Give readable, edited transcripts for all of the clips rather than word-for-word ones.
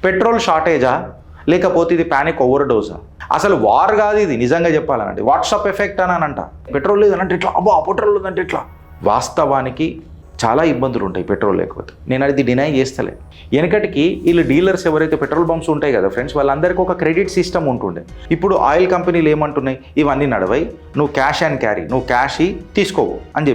Petrol షార్టేజా లేకపోతే ఇది panic over dosa? అసలు వార్ కాదు ఇది, నిజంగా చెప్పాలనంటే వాట్సాప్ ఎఫెక్ట్ అని అంట. పెట్రోల్ లేదనంటే ఇట్లా, అబ్బా పెట్రోల్ లేదంటే ఇట్లా. వాస్తవానికి చాలా ఇబ్బందులు ఉంటాయి పెట్రోల్ లేకపోతే. నేను అది డినై చేస్తలే. వెనకటికి వీళ్ళు డీలర్స్ ఎవరైతే పెట్రోల్ బంప్స్ ఉంటాయి కదా ఫ్రెండ్స్, వాళ్ళందరికీ ఒక క్రెడిట్ సిస్టమ్ ఉంటుండే. ఇప్పుడు ఆయిల్ కంపెనీలు ఏమంటున్నాయి, ఇవన్నీ నడవై, నువ్వు క్యాష్ అండ్ క్యారీ, నువ్వు క్యాష్ తీసుకోవు అని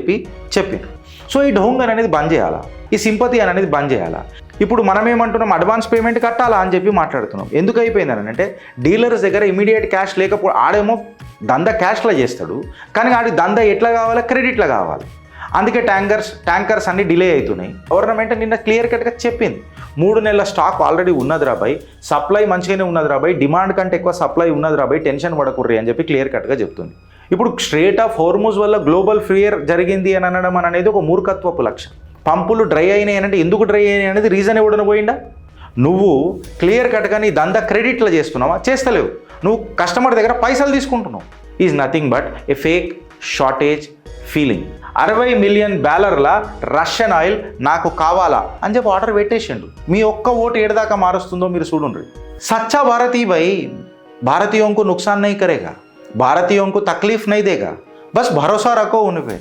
చెప్పిండ్రు. సో ఈ ఢోంగర్ అనేది బంద్ చేయాలా, ఈ సింపతి అనేది బంద్ చేయాలా. ఇప్పుడు మనం ఏమంటున్నాం, అడ్వాన్స్ పేమెంట్ కట్టాలా అని చెప్పి మాట్లాడుతున్నాం. ఎందుకు అయిపోయిందని అంటే డీలర్స్ దగ్గర ఇమీడియట్ క్యాష్ లేకపోతే ఆడేమో దందా క్యాష్లో చేస్తాడు, కానీ ఆడి దందా ఎట్లా కావాలి, క్రెడిట్లో కావాలి. అందుకే ట్యాంకర్స్ అన్ని డిలే అవుతున్నాయి. గవర్నమెంట్ నిన్న క్లియర్ కట్గా చెప్పింది, 3 నెలల స్టాక్ ఆల్రెడీ ఉన్నది రాబాయ్, సప్లై మంచిగానే ఉన్నది రాబాయ్, డిమాండ్ కంటే ఎక్కువ సప్లై ఉన్నది రాబాయ్, టెన్షన్ పడకుర్రి అని చెప్పి క్లియర్ కట్గా చెప్తుంది. ఇప్పుడు స్ట్రేట్ ఆఫ్ హోర్ముజ్ వల్ల గ్లోబల్ ఫియర్ జరిగింది అని అనడం అనేది ఒక మూర్ఖత్వపు లక్ష్యం. పంపులు డ్రై అయినాయి అంటే ఎందుకు డ్రై అయినాయి అనేది రీజన్ ఎవడన పోయిందా? నువ్వు క్లియర్ కట్గా నీ దందా క్రెడిట్లో చేస్తున్నావా? చేస్తలేవు. నువ్వు కస్టమర్ దగ్గర పైసలు తీసుకుంటున్నావు. Is nothing but a fake shortage feeling. 60 million బ్యాలర్ల రష్యన్ ఆయిల్ నాకు కావాలా అని చెప్పి ఆర్డర్ పెట్టేసిండు. మీ ఒక్క ఓటు ఏడదాకా మారుస్తుందో మీరు చూడండి. సచ్చా భారతీ భాई, भारतीयों को नुकसान नहीं करेगा, भारतीयों को तकलीफ नहीं देगा, बस भरोसा रखो उन पे.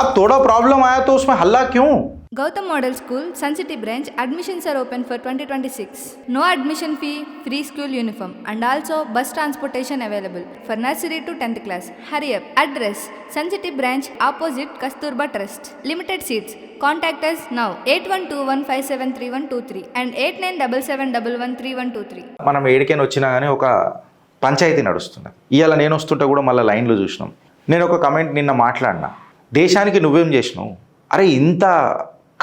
अब थोड़ा प्रॉब्लम आया तो उसमें हल्ला क्यों? Gautam Model School, Sun City branch, admissions are open for 2026. No admission fee, free school uniform and also bus transportation available for nursery to 10th class. Hurry up. Address, Sun City branch opposite Kasturba Trust. Limited seats. Contact us now 8121573123 and 8977113123. మనం ఏడికైనా వచ్చినా కానీ ఒక పంచాయతీ నడుస్తున్నది. ఇవాళ నేను వస్తుంటే కూడా మళ్ళీ లైన్లో చూసినాం. నేను ఒక కమెంట్ నిన్న మాట్లాడినా, దేశానికి నువ్వేం చేసినావు, అరే ఇంత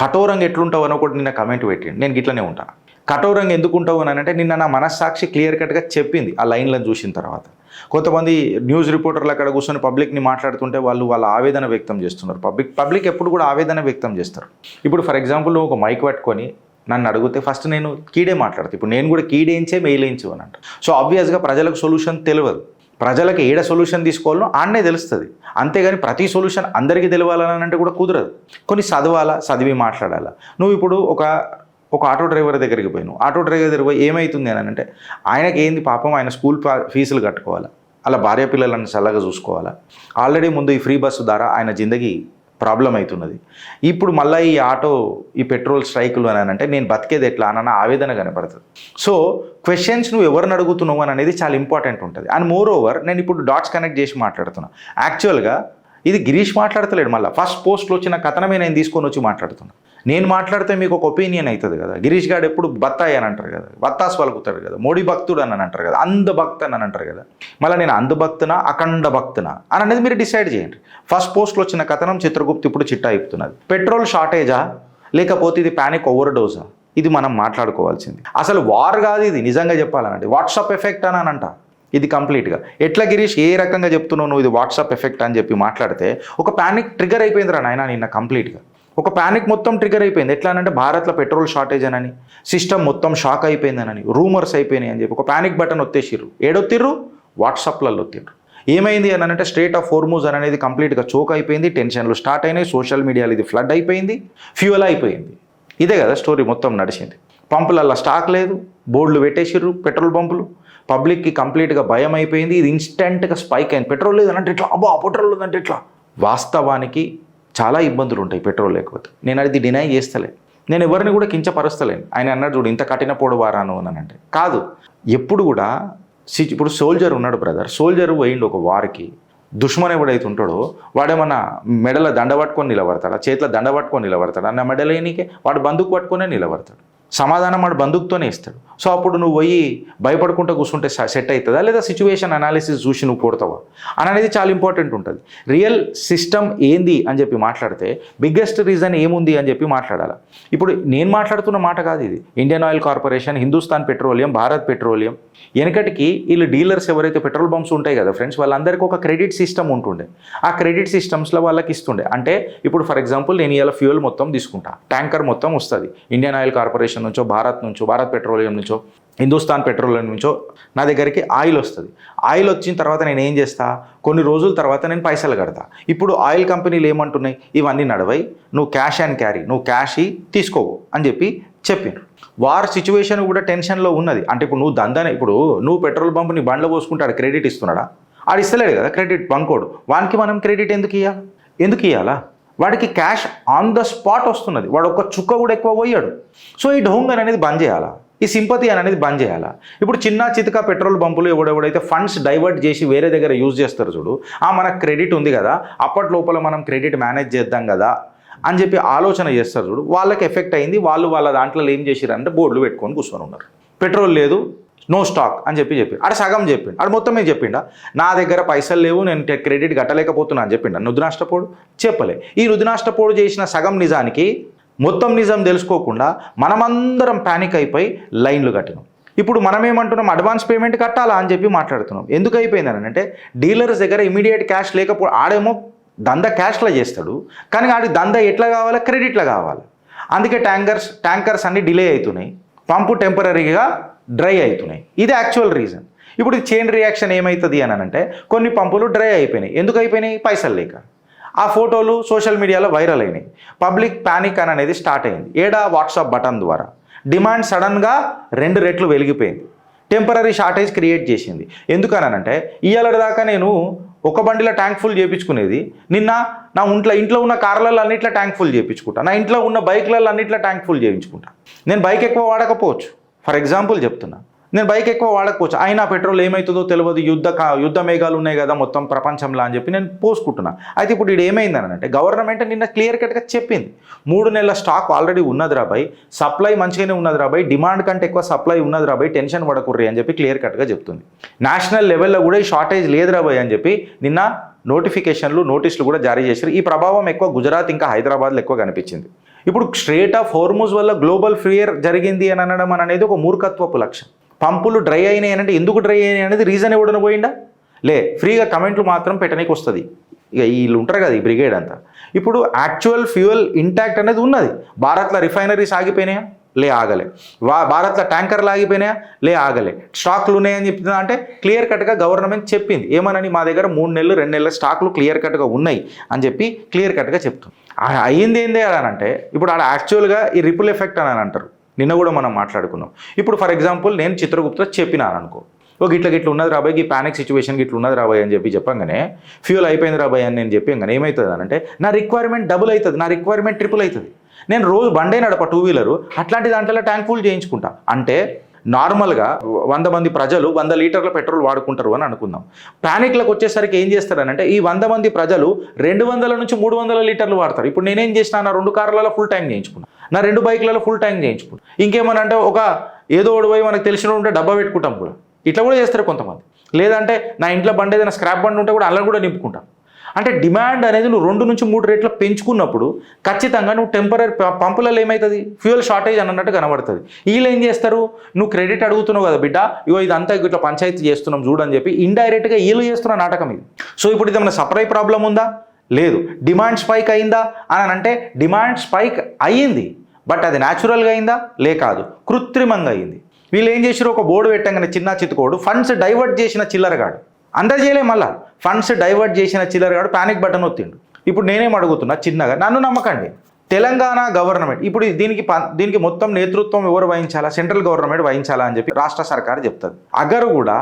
కఠోరంగా ఎట్లుంటావు అని ఒకటి నిన్న కమెంట్ పెట్టిండు. నేను గిట్లనే ఉంటా. కఠోరంగా ఎందుకు ఉంటావు అని అంటే నిన్న నా మనస్సాక్షి క్లియర్ కట్గా చెప్పింది ఆ లైన్లను చూసిన తర్వాత. కొంతమంది న్యూస్ రిపోర్టర్లు అక్కడ కూర్చొని పబ్లిక్ని మాట్లాడుతుంటే వాళ్ళ ఆవేదన వ్యక్తం చేస్తున్నారు. పబ్లిక్ ఎప్పుడు కూడా ఆవేదన వ్యక్తం చేస్తారు. ఇప్పుడు ఫర్ ఎగ్జాంపుల్ నువ్వు ఒక మైక్ పట్టుకొని నన్ను అడిగితే ఫస్ట్ నేను కీడే మాట్లాడతాను. ఇప్పుడు నేను కూడా కీడేయించే మెయిలేయించు అని అంట. సో ఆబ్వియస్గా ప్రజలకు సొల్యూషన్ తెలియదు. ప్రజలకు ఏడ సొల్యూషన్ తీసుకోవాలో ఆడనే తెలుస్తుంది. అంతేగాని ప్రతి సొల్యూషన్ అందరికీ తెలియాలని అంటే కూడా కుదరదు. కొన్ని చదివి మాట్లాడాలా. నువ్వు ఇప్పుడు ఒక ఆటో డ్రైవర్ దగ్గరికి పోయినావు. ఆటో డ్రైవర్ దగ్గర పోయి ఏమవుతుంది అని అంటే ఆయనకి ఏంది పాపం, ఆయన స్కూల్ ఫీజులు కట్టుకోవాలా, అలా భార్య పిల్లలను చల్లగా చూసుకోవాలా. ఆల్రెడీ ముందు ఈ ఫ్రీ బస్సు ద్వారా ఆయన జిందగీ ప్రాబ్లం అవుతున్నది. ఇప్పుడు మళ్ళీ ఈ పెట్రోల్ స్ట్రైకులు అని అంటే నేను బతికేది ఎట్లా అన్న ఆవేదన కనపడుతుంది. సో క్వశ్చన్స్ నువ్వు ఎవరిని అడుగుతున్నావు అని అనేది చాలా ఇంపార్టెంట్ ఉంటుంది. అండ్ మోర్ ఓవర్ నేను ఇప్పుడు డాట్స్ కనెక్ట్ చేసి మాట్లాడుతున్నా. యాక్చువల్గా ఇది గిరీష్ మాట్లాడతలేడు, మళ్ళీ ఫస్ట్ పోస్ట్లో వచ్చిన కథనమే నేను తీసుకొని వచ్చి మాట్లాడుతున్నా. నేను మాట్లాడితే మీకు ఒక ఒపీనియన్ అవుతుంది కదా. గిరీష్ గారు ఎప్పుడు బత్తాయి అని అంటారు కదా, బత్తాస్ పలుకుతాడు కదా, మోడీ భక్తుడు అని అంటారు కదా, అంధభక్తు అని అంటారు కదా. మళ్ళీ నేను అంధభక్తునా అఖండ భక్తునా అని అనేది మీరు డిసైడ్ చేయండి. ఫస్ట్ పోస్ట్లో వచ్చిన కథనం చిత్రగుప్తి ఇప్పుడు చిట్టా ఇప్పుతున్నది. పెట్రోల్ షార్టేజా లేకపోతే ఇది ప్యానిక్ ఓవర్ డోసా? ఇది మనం మాట్లాడుకోవాల్సింది. అసలు వార్ కాదు ఇది, నిజంగా చెప్పాలనంటే వాట్సాప్ ఎఫెక్ట్ అని అంట. ఇది కంప్లీట్గా ఎట్లా గిరీష్ ఏ రకంగా చెప్తున్నావు నువ్వు ఇది వాట్సాప్ ఎఫెక్ట్ అని చెప్పి మాట్లాడితే ఒక ప్యానిక్ ట్రిగర్ అయిపోయిందిరా నాయన నిన్న. కంప్లీట్గా ఒక ప్యానిక్ మొత్తం ట్రిగర్ అయిపోయింది. ఎట్లా అంటే భారత్లో పెట్రోల్ షార్టేజ్ అని, సిస్టమ్ మొత్తం షాక్ అయిపోయిందని, రూమర్స్ అయిపోయినాయి అని చెప్పి ఒక ప్యానిక్ బటన్ ఒత్తేసిర్రు. ఏడొత్తిర్రు, వాట్సాప్లలో ఒత్తిర్రు. ఏమైంది అని అంటే స్ట్రేట్ ఆఫ్ హోర్ముజ్ అనేది కంప్లీట్గా చోక్ అయిపోయింది, టెన్షన్లు స్టార్ట్ అయినాయి, సోషల్ మీడియాలో ఇది ఫ్లడ్ అయిపోయింది, ఫ్యూయల్ అయిపోయింది. ఇదే కదా స్టోరీ మొత్తం నడిచింది. పంపులల్లో స్టాక్ లేదు, బోర్డులు పెట్టేసిర్రు పెట్రోల్ పంపులు, పబ్లిక్కి కంప్లీట్గా భయం అయిపోయింది. ఇది ఇన్స్టెంట్గా స్పైక్ అయింది. పెట్రోల్ లేదంటే ఇట్లా, అబ్బా పెట్రోల్ లేదంటే ఇట్లా. వాస్తవానికి చాలా ఇబ్బందులు ఉంటాయి పెట్రోల్ లేకపోతే. నేను అది డినై చేస్తలే, నేను ఎవరిని కూడా కించపరుస్తలేను. ఆయన అన్నాడు చూడు ఇంత కఠిన పొడవారాను అని అంటే కాదు. ఎప్పుడు కూడా ఇప్పుడు సోల్జర్ ఉన్నాడు బ్రదర్, సోల్జర్ పోయిండు ఒక వార్కి. దుష్మన్ ఎవడైతే ఉంటాడో వాడేమన్నా మెడల దండ పట్టుకొని నిలబడతాడా, చేతిలో దండ పట్టుకొని నిలబడతాడు అన్న మెడలేనికే వాడు బందుకు పట్టుకునే నిలబడతాడు. సమాధానం వాడు బందుకుతోనే ఇస్తాడు. సో అప్పుడు నువ్వు పోయి భయపడుకుంటూ కూర్చుంటే సెట్ అవుతుందా, లేదా సిచ్యువేషన్ అనాలిసిస్ చూసి నువ్వు కొడతావా అని అనేది చాలా ఇంపార్టెంట్ ఉంటుంది. రియల్ సిస్టమ్ ఏంది అని చెప్పి మాట్లాడితే బిగ్గెస్ట్ రీజన్ ఏముంది అని చెప్పి మాట్లాడాలి. ఇప్పుడు నేను మాట్లాడుతున్న మాట కాదు ఇది. Indian Oil corporation, Hindustan petroleum, Bharat petroleum. వెనకటికి వీళ్ళు డీలర్స్ ఎవరైతే పెట్రోల్ బంప్స్ ఉంటాయి కదా ఫ్రెండ్స్, వాళ్ళందరికీ ఒక క్రెడిట్ సిస్టమ్ ఉంటుండే. ఆ క్రెడిట్ సిస్టమ్స్లో వాళ్ళకి ఇస్తుండే. అంటే ఇప్పుడు ఫర్ ఎగ్జాంపుల్ నేను ఇలా ఫ్యూయల్ మొత్తం తీసుకుంటా, ట్యాంకర్ మొత్తం వస్తుంది ఇండియన్ ఆయిల్ కార్పొరేషన్ నుంచో, భారత్ పెట్రోలియం నుంచో, హిందుస్థాన్ పెట్రోలియం నుంచో నా దగ్గరికి ఆయిల్ వస్తుంది. ఆయిల్ వచ్చిన తర్వాత నేను ఏం చేస్తా, కొన్ని రోజుల తర్వాత నేను పైసలు కడతా. ఇప్పుడు ఆయిల్ కంపెనీలు ఏమంటున్నాయి, ఇవన్నీ నడవై, నువ్వు క్యాష్ అండ్ క్యారీ, నువ్వు క్యాష్ తీసుకోవు అని చెప్పిండ్రు. వార్ సిచ్యువేషన్ కూడా టెన్షన్లో ఉన్నది. అంటే ఇప్పుడు నువ్వు దందానే, ఇప్పుడు నువ్వు పెట్రోల్ బంప్ నీ బండ్లో పోసుకుంటాడు క్రెడిట్ ఇస్తున్నాడా? ఆడు ఇస్తలేడు కదా క్రెడిట్ బంకోడు. వానికి మనం క్రెడిట్ ఎందుకు ఇవ్వాలా? వాడికి క్యాష్ ఆన్ ద స్పాట్ వస్తున్నది, వాడు ఒక్క చుక్క కూడా ఎక్కువ పోయాడు. సో ఈ ఢోంగ్ అనేది బంద్ చేయాలా, ఈ సింపతి అనేది బంద్ చేయాలా? ఇప్పుడు చిన్న చితక పెట్రోల్ బంపులు ఎవడెవడైతే ఫండ్స్ డైవర్ట్ చేసి వేరే దగ్గర యూజ్ చేస్తారు చూడు, మనకు క్రెడిట్ ఉంది కదా, అప్పటి లోపల మనం క్రెడిట్ మేనేజ్ చేద్దాం కదా అని చెప్పి ఆలోచన చేస్తారు చూడు, వాళ్ళకి ఎఫెక్ట్ అయింది. వాళ్ళ దాంట్లో ఏం చేసిరంటే బోర్డులు పెట్టుకొని కూర్చొని ఉన్నారు. పెట్రోల్ లేదు, నో స్టాక్ అని చెప్పి ఆడ సగం చెప్పిండు, ఆడ మొత్తమే చెప్పిండా నా దగ్గర పైసలు లేవు, నేను క్రెడిట్ కట్టలేకపోతున్నా అని చెప్పిండా నుదినాష్టపోడు? చెప్పలే. ఈ నుదినాష్టపోడు చేసిన సగం నిజానికి మొత్తం నిజం తెలుసుకోకుండా మనమందరం ప్యానిక్ అయిపోయి లైన్లు కట్టినాం. ఇప్పుడు మనం ఏమంటున్నాం, అడ్వాన్స్ పేమెంట్ కట్టాలా అని చెప్పి మాట్లాడుతున్నాం. ఎందుకు అయిపోయిందని అంటే డీలర్స్ దగ్గర ఇమీడియట్ క్యాష్ లేకపోతే ఆడేమో దంద క్యాష్లో చేస్తాడు, కానీ ఆడి దంద ఎట్లా కావాలి, క్రెడిట్లో కావాలి. అందుకే ట్యాంకర్స్ అన్ని డిలే అవుతున్నాయి, పంపు టెంపరీగా డ్రై అవుతున్నాయి. ఇది యాక్చువల్ రీజన్. ఇప్పుడు ఈ చైన్ రియాక్షన్ ఏమవుతుంది అని అంటే కొన్ని పంపులు డ్రై అయిపోయినాయి. ఎందుకు అయిపోయినాయి? పైసలు లేక. ఆ ఫోటోలు సోషల్ మీడియాలో వైరల్ అయినాయి. పబ్లిక్ ప్యానిక్ అనేది స్టార్ట్ అయింది. వాట్సాప్ బటన్ ద్వారా డిమాండ్ సడన్గా 2 రెట్లు వెలిగిపోయింది. టెంపరీ షార్టేజ్ క్రియేట్ చేసింది. ఎందుకనంటే ఇవాళ దాకా నేను ఒక బండిలో ట్యాంక్ ఫుల్ చేయించుకునేది, నిన్న నా ఇంట్లో ఉన్న కార్లలో అన్నిట్లో ట్యాంక్ ఫుల్ చేయించుకుంటా, నా ఇంట్లో ఉన్న బైక్లలో అన్నిట్లో ట్యాంక్ ఫుల్ చేయించుకుంటా. నేను బైక్ ఎక్కువ వాడకపోవచ్చు, ఫర్ ఎగ్జాంపుల్ చెప్తున్నా, నేను బైక్ ఎక్కువ వాడకపోవచ్చు, అయినా పెట్రోల్ ఏమవుతుందో తెలియదు, యుద్ధ మేఘాలు ఉన్నాయి కదా మొత్తం ప్రపంచంలో అని చెప్పి నేను పోసుకుంటున్నా. అయితే ఇప్పుడు ఇది ఏమైందని అంటే గవర్నమెంట్ నిన్న క్లియర్ కట్గా చెప్పింది, 3 నెలల స్టాక్ ఆల్రెడీ ఉన్నది రాబాయ్, సప్లై మంచిగానే ఉన్నది రాబాయ్, డిమాండ్ కంటే ఎక్కువ సప్లై ఉన్నది రాబాయ్, టెన్షన్ పడకుర్రి అని చెప్పి క్లియర్ కట్గా చెప్తుంది. నేషనల్ లెవెల్లో కూడా ఈ షార్టేజ్ లేదు రాబాయ్ అని చెప్పి నిన్న నోటీసులు కూడా జారీ చేశారు. ఈ ప్రభావం ఎక్కువ గుజరాత్ ఇంకా హైదరాబాద్లో ఎక్కువ కనిపించింది. ఇప్పుడు స్ట్రేట్ ఆఫ్ హోర్ముజ్ వల్ల గ్లోబల్ ఫియర్ జరిగింది అని అనడం అనేది ఒక మూర్ఖత్వపు లక్ష్యం. పంపులు డ్రై అయినాయి అంటే ఎందుకు డ్రై అయినాయి అనేది రీజన్ ఎవడన పోయిందా? ఫ్రీగా కమెంట్లు మాత్రం పెట్టడానికి వస్తుంది. ఇక వీళ్ళు ఉంటారు కదా ఈ బ్రిగేడ్ అంతా. ఇప్పుడు యాక్చువల్ ఫ్యూయల్ ఇంటాక్ట్ అనేది ఉన్నది. భారత్లో రిఫైనరీస్ ఆగిపోయినాయా? ఆగలే. భారత్లో ట్యాంకర్లు ఆగిపోయినాయా? ఆగలే. స్టాక్లు ఉన్నాయని చెప్తున్నా అంటే క్లియర్ కట్గా గవర్నమెంట్ చెప్పింది. ఏమనని మా దగ్గర 3 నెలలు 2 నెలల స్టాక్లు క్లియర్ కట్గా ఉన్నాయి అని చెప్పి క్లియర్ కట్గా చెప్తుంది. అయ్యింది ఏంది అని అంటే ఇప్పుడు ఆడ యాక్చువల్గా ఈ రిపుల్ ఎఫెక్ట్ అని అంటారు. నిన్న కూడా మనం మాట్లాడుకున్నాం. ఇప్పుడు ఫర్ ఎగ్జాంపుల్ నేను చిత్రగుప్త చెప్పినాను అనుకో, గిట్ల ప్యానిక్ రాబాయ్, ఈ ప్యానిక్ సిచ్యువేషన్ గిట్ల ఉన్నది రాబాయ్ అని చెప్పంగానే ఫ్యూల్ అయిపోయింది రాబాయ్ అని నేను చెప్పంగానే ఏమవుతుంది అని అంటే నా రిక్వైర్మెంట్ డబుల్ అవుతుంది, నా రిక్వైర్మెంట్ ట్రిపుల్ అవుతుంది. నేను రోజు బండే నడప 2 వీలరు, అట్లాంటి దాంట్లో ట్యాంక్ ఫుల్ చేయించుకుంటా. అంటే నార్మల్గా 100 మంది ప్రజలు 100 లీటర్ల పెట్రోల్ వాడుకుంటారు అని అనుకుందాం. ప్యానిక్లకు వచ్చేసరికి ఏం చేస్తారనంటే ఈ 100 మంది ప్రజలు 200 నుంచి 300 లీటర్లు వాడతారు. ఇప్పుడు నేనేం చేసినా నా 2 కార్లలో ఫుల్ ట్యాంక్ చేయించుకున్నా, నా 2 బైక్లలో ఫుల్ ట్యాంక్ చేయించుకున్నా. ఇంకేమనంటే ఒక ఏదో పోయి మనకు తెలిసిన ఉంటే డబ్బా పెట్టుకుంటాం కూడా, ఇట్లా కూడా చేస్తారు కొంతమంది. లేదంటే నా ఇంట్లో బండి ఏదైనా స్క్రాప్ బండి ఉంటే కూడా అలా కూడా నింపుకుంటాం. అంటే డిమాండ్ అనేది నువ్వు 2 నుంచి 3 రేట్లు పెంచుకున్నప్పుడు ఖచ్చితంగా నువ్వు టెంపరీ పంపులలో ఏమవుతుంది, ఫ్యూయల్ షార్టేజ్ అన్నట్టు కనబడుతుంది. వీళ్ళు ఏం చేస్తారు, నువ్వు క్రెడిట్ అడుగుతున్నావు కదా బిడ్డ, ఇదంతా ఇట్లా పంచాయతీ చేస్తున్నాం చూడని చెప్పి ఇండైరెక్ట్గా వీళ్ళు చేస్తున్న నాటకం ఇది. సో ఇప్పుడు ఇది మన సప్లై ప్రాబ్లం ఉందా? లేదు. డిమాండ్ స్పైక్ అయిందా అని అంటే డిమాండ్ స్పైక్ అయ్యింది, బట్ అది న్యాచురల్గా అయిందా? కాదు, కృత్రిమంగా అయింది. వీళ్ళు ఏం చేసారు, ఒక బోర్డు పెట్టంగానే చిన్న చితుకోడు ఫండ్స్ డైవర్ట్ చేసిన చిల్లరగాడు, అందరు చేయలే, మళ్ళా ఫండ్స్ డైవర్ట్ చేసిన చిల్లరగాడు ప్యానిక్ బటన్ ఒత్తిండు. ఇప్పుడు నేనేం అడుగుతున్నా చిన్నగా, నన్ను నమ్మకండి, తెలంగాణ గవర్నమెంట్ ఇప్పుడు దీనికి మొత్తం నేతృత్వం ఎవరు వహించాలా? సెంట్రల్ గవర్నమెంట్ వహించాలా అని చెప్పి రాష్ట్ర సర్కారు చెప్తుంది. అగరు కూడా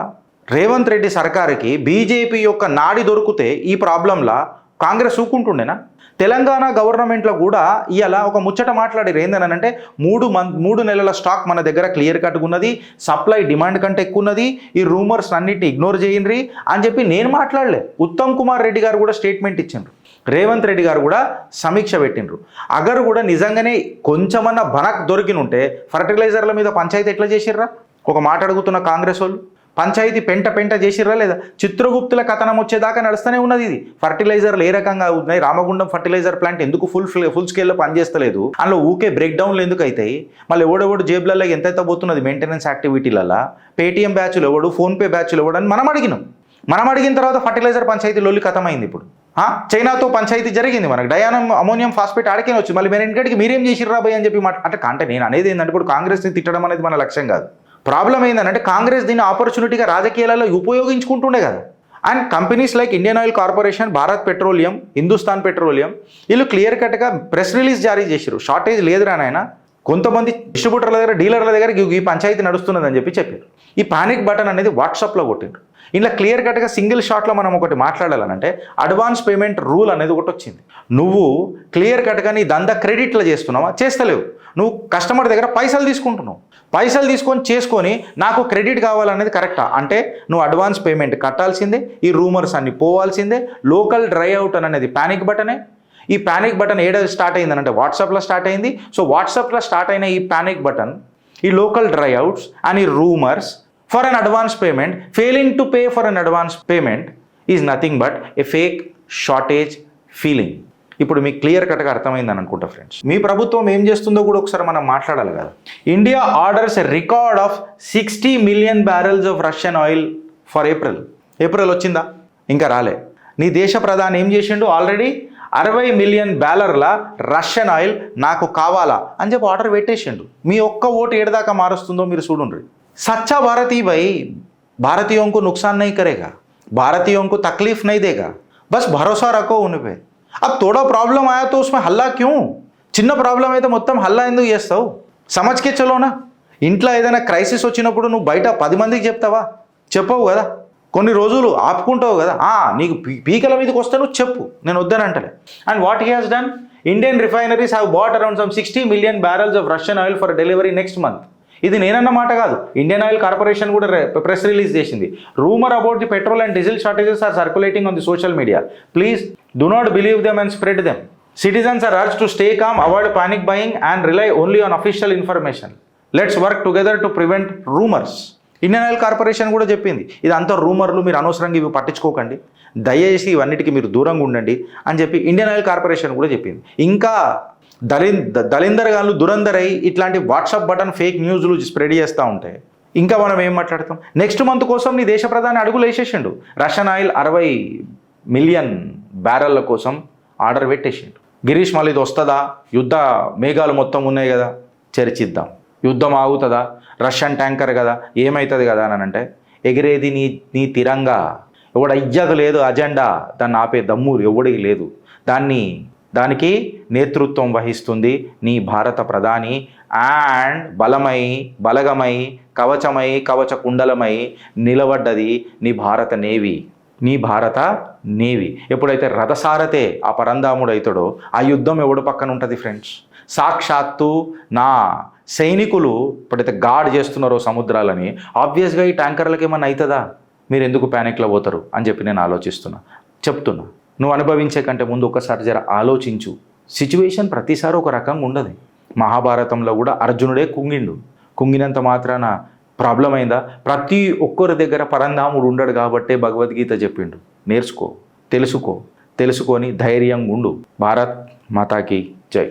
రేవంత్ రెడ్డి సర్కారుకి బీజేపీ యొక్క నాడి దొరికితే ఈ ప్రాబ్లంలా కాంగ్రెస్ ఊకుంటుండేనా? తెలంగాణ గవర్నమెంట్లో కూడా ఇవాళ ఒక ముచ్చట మాట్లాడారు. ఏందనంటే 3 నెలల స్టాక్ మన దగ్గర క్లియర్ కట్గా ఉన్నది, సప్లై డిమాండ్ కంటే ఎక్కువ ఉన్నది, ఈ రూమర్స్ అన్నిటిని ఇగ్నోర్ చేయండి అని చెప్పి నేను మాట్లాడలే. ఉత్తమ్ కుమార్ రెడ్డి గారు కూడా స్టేట్మెంట్ ఇచ్చిండ్రు, రేవంత్ రెడ్డి గారు కూడా సమీక్ష పెట్టిండ్రు. అగరు కూడా నిజంగానే కొంచెమన్నా బనక్ దొరికిన ఉంటే ఫర్టిలైజర్ల మీద పంచాయతీ ఎట్లా చేసిర్రా? ఒక మాట అడుగుతున్న కాంగ్రెస్ వాళ్ళు, పంచాయతీ పెంట చేసిర్రా లేదా? చిత్రగుప్తుల కథనం వచ్చేదాకా నడుస్తూనే ఉన్నది. ఇది ఫర్టిలైజర్లు ఏ రకంగా అవుతున్నాయి, రామగుండం ఫర్టిలైజర్ ప్లాంట్ ఎందుకు ఫుల్ స్కేల్లో పనిచేస్తలేదు, అందులో ఊకే బ్రేక్ డౌన్లు ఎందుకు అవుతాయి, మళ్ళీ ఎవడెవడు జేబులలో ఎంతైతే పోతున్నది మెయింటెనెన్స్ యాక్టివిటీలలో, పేటీఎం బ్యాచ్లు ఎవడు, ఫోన్పే బ్యాచ్లు ఎవడు అని మనం అడిగినాం. మనం అడిగిన తర్వాత ఫర్టిలైజర్ పంచాయతీ లొల్లి కథమైంది. ఇప్పుడు చైనాతో పంచాయతీ జరిగింది, మనకు డయానం అమోనియం ఫాస్ఫేట్ ఆడికే వచ్చింది, మళ్ళీ వెనకటికి మీరేం చేసిర్రా భయ్ అని చెప్పి అంటే నేను అనేది ఏంటంటే ఇప్పుడు కాంగ్రెస్ని తిట్టడం అనేది మన లక్ష్యం కాదు. ప్రాబ్లం ఏంటంటే కాంగ్రెస్ దీన్ని ఆపర్చునిటీగా రాజకీయాలలో ఉపయోగించుకుంటుండే కదా. And companies like Indian Oil corporation, Bharat petroleum, Hindustan petroleum వీళ్ళు క్లియర్ కట్గా ప్రెస్ రిలీజ్ జారీ చేశారు. షార్టేజ్ లేదురా నాయన, కొంతమంది డిస్ట్రిబ్యూటర్ల దగ్గర డీలర్ల దగ్గర ఈ పంచాయతీ నడుస్తున్నదని చెప్పారు. ఈ పానిక్ బటన్ అనేది వాట్సాప్లో కొట్టిండ్రు. ఇలా క్లియర్ కట్గా సింగిల్ షాట్లో మనం ఒకటి మాట్లాడాలనంటే అడ్వాన్స్ పేమెంట్ రూల్ అనేది ఒకటి వచ్చింది. నువ్వు క్లియర్ కట్గా నీ దందా క్రెడిట్లో చేస్తున్నావా? చేస్తలేవు. నువ్వు కస్టమర్ దగ్గర పైసలు తీసుకుంటున్నావు. పైసలు చేసుకొని నాకు క్రెడిట్ కావాలనేది కరెక్టా? అంటే నువ్వు అడ్వాన్స్ పేమెంట్ కట్టాల్సిందే, ఈ రూమర్స్ అన్ని పోవాల్సిందే. లోకల్ డ్రై అవుట్ అనేది పానిక్ బటనే. ఈ పానిక్ బటన్ ఏడ స్టార్ట్ అయిందనంటే వాట్సాప్లో స్టార్ట్ అయింది. సో వాట్సాప్లో స్టార్ట్ అయిన ఈ పానిక్ బటన్, ఈ లోకల్ డ్రై అవుట్స్ అండ్ ఈ rumours for an advance payment, failing to pay for an advance payment is nothing but a fake shortage feeling. ఇప్పుడు మీకు క్లియర్ కట్గా అర్థమైందని అనుకుంటా ఫ్రెండ్స్. మీ ప్రభుత్వం ఏం చేస్తుందో కూడా ఒకసారి మనం మాట్లాడాలి కదా. India orders a record of 60 million barrels of Russian oil for April వచ్చిందా? ఇంకా రాలే. నీ దేశ ప్రధాని ఏం చేసిండు? Already 60 million barrels Russian oil నాకు కావాలా అని చెప్పి ఆర్డర్ పెట్టేసిండు. మీ ఒక్క ఓటు ఏడదాకా మారుస్తుందో మీరు చూడండి. सच्चा भारतीय भाई भारतीयों को नुकसान नहीं करेगा, भारतीयों को तकलीफ नहीं देगा, बस भरोसा रखो उन पे. अब थोड़ा प्रॉब्लम आया तो उसमें हल्ला क्यों? చిన్న ప్రాబ్లం అయితే మొత్తం హల్లా ఎందుకు చేస్తావు? సమజ్కే చలోనా. ఇంట్లో ఏదైనా క్రైసిస్ వచ్చినప్పుడు నువ్వు బయట 10 మందికి చెప్తావా? చెప్పవు కదా. కొన్ని రోజులు ఆపుకుంటావు కదా. నీకు పీకల మీదకి వస్తే నువ్వు చెప్పు, నేను వద్దని అంటలే. And what he has done? Indian refineries have bought around some 60 million barrels of Russian oil for delivery next month. ఇది నేనన్న మాట కాదు, ఇండియన్ ఆయిల్ కార్పొరేషన్ కూడా ప్రెస్ రిలీజ్ చేసింది. Rumour about the petrol and diesel shortages are circulating on the social media. Please do not believe them and spread them. Citizens are urged to stay calm, avoid panic buying and rely only on official information. Let's work together to prevent rumors. Indian Oil Corporation కూడా చెప్పింది ఇది అంతా రూమర్లు, మీరు అనవసరంగా ఇవి పట్టించుకోకండి, దయచేసి ఇవన్నిటికీ మీరు దూరంగా ఉండండి అని చెప్పి ఇండియన్ ఆయిల్ కార్పొరేషన్ కూడా చెప్పింది. ఇంకా దళిందర్ గాళ్ళు దురందర్ అయి ఇట్లాంటి వాట్సాప్ బటన్ ఫేక్ న్యూస్లు స్ప్రెడ్ చేస్తూ ఉంటాయి. ఇంకా మనం ఏం మాట్లాడతాం? నెక్స్ట్ మంత్ కోసం నీ దేశ ప్రధాని అడుగులు వేసేసిండు. రష్యన్ ఆయిల్ 60 million barrels కోసం ఆర్డర్ పెట్టేసిండు. గిరీష్ మళ్ళీ ఇది వస్తుందా? యుద్ధ మేఘాలు మొత్తం ఉన్నాయి కదా, చర్చిద్దాం. యుద్ధం ఆగుతుందా? రష్యన్ ట్యాంకర్ కదా, ఏమవుతుంది కదా అని అంటే ఎగిరేది నీ తిరంగా. ఎవడ ఇజ్జత లేదు, అజెండా దాన్ని ఆపే దమ్ము ఎవడికి లేదు. దానికి నేతృత్వం వహిస్తుంది నీ భారత ప్రధాని. అండ్ బలగమై కవచ కుండలమై నిలబడ్డది నీ భారత నేవీ. ఎప్పుడైతే రథసారథే ఆ పరంధాముడు అవుతాడో ఆ యుద్ధం ఎవడు పక్కన ఉంటుంది ఫ్రెండ్స్? సాక్షాత్తు నా సైనికులు ఎప్పుడైతే గార్డ్ చేస్తున్నారో సముద్రాలని, ఆబ్వియస్గా ఈ ట్యాంకర్లకి ఏమన్నా అవుతుందా? మీరు ఎందుకు ప్యానిక్లో పోతారు అని చెప్పి నేను చెప్తున్నా. నువ్వు అనుభవించే కంటే ముందు ఒకసారి జర ఆలోచించు. సిచ్యువేషన్ ప్రతిసారి ఒక రకంగా ఉండదు. మహాభారతంలో కూడా అర్జునుడే కుంగినంత మాత్రాన ప్రాబ్లం అయిందా? ప్రతి ఒక్కరి దగ్గర పరంధాముడు ఉండడు కాబట్టే భగవద్గీత చెప్పిండు. నేర్చుకో, తెలుసుకొని ధైర్యంగా ఉండు. భారత్ మాతాకి జై.